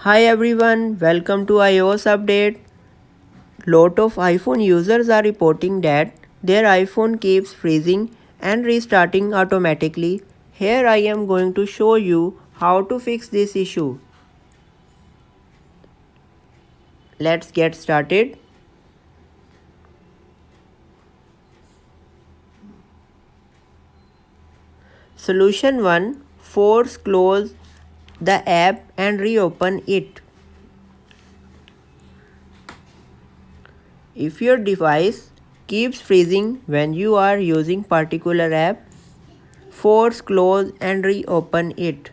Hi everyone, welcome to iOS update. Lot of iPhone users are reporting that their iPhone keeps freezing and restarting automatically. Here I am going to show you how to fix this issue. Let's get started. Solution 1. Force close the app and reopen it. If your device keeps freezing when you are using particular app, force close and reopen it.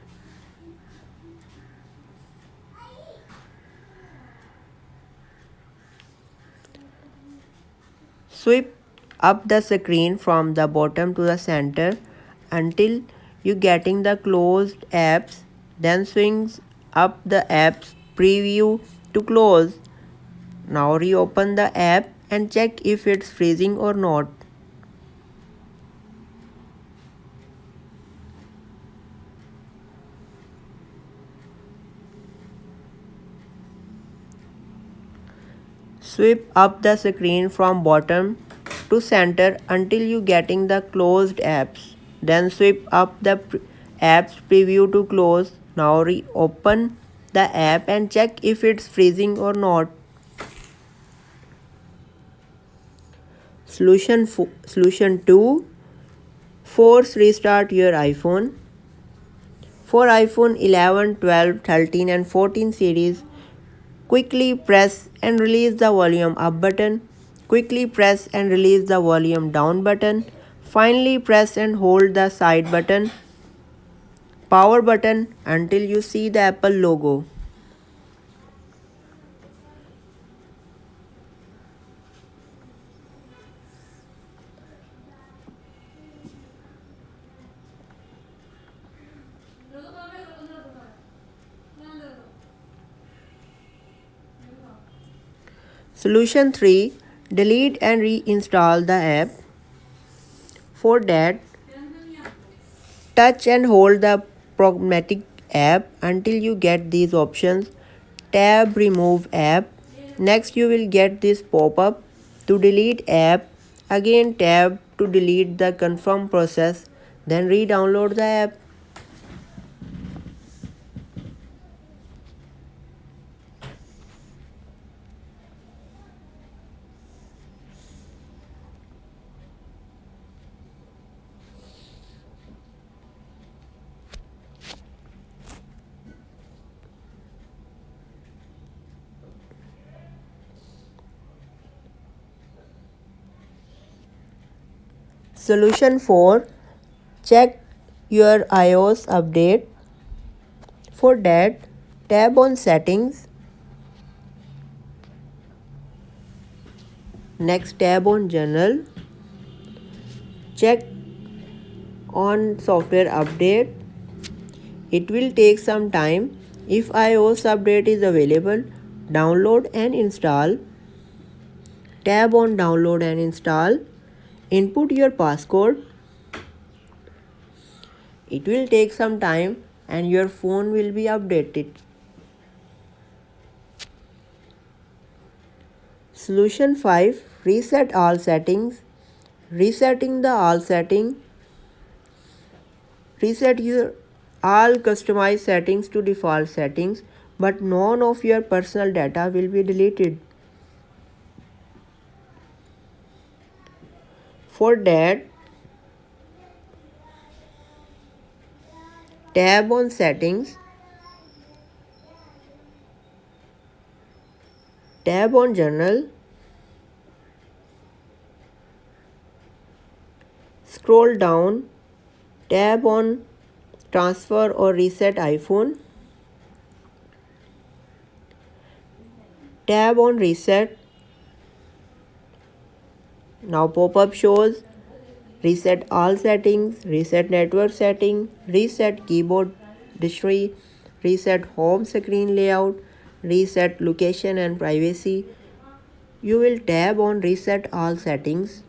Sweep up the screen from the bottom to the center until you getting the closed apps, then swings up the apps preview to close. Now reopen the app and check if it's freezing or not. Sweep up the screen from bottom to center until you getting the closed apps. Then sweep up the apps preview to close. Now reopen the app and check if it's freezing or not. Solution 2. Force restart your iPhone. For iPhone 11, 12, 13 and 14 series, quickly press and release the volume up button. Quickly press and release the volume down button. Finally press and hold the side button, power button until you see the Apple logo. Solution 3. Delete and reinstall the app. For that, touch and hold the Pragmatic app until you get these options. Tab remove app. Next you will get this pop-up to delete app. Again tab to delete the confirm process. Then re-download the app. Solution 4. Check your iOS update. For that, tab on settings. Next tab on general. Check on software update. It will take some time. If iOS update is available, download and install. Tab on download and install. Input your passcode. It will take some time and your phone will be updated. Solution 5. Reset all settings. Resetting the all setting. Reset your all customized settings to default settings, but none of your personal data will be deleted. For that, tab on settings. Tab on general. Scroll down. Tab on transfer or reset iPhone. Tab on reset. Now pop-up shows reset all settings, reset network setting, reset keyboard history, reset home screen layout, reset location and privacy. You will tab on reset all settings.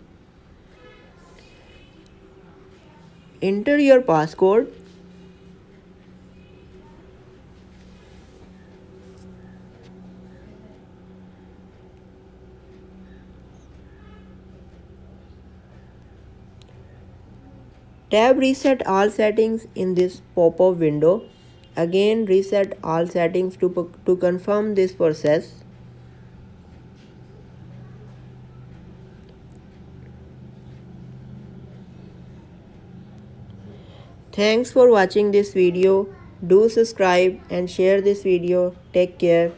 Enter your passcode. Tab reset all settings in this pop-up window. Again reset all settings to confirm this process. Thanks for watching this video. Do subscribe and share this video. Take care.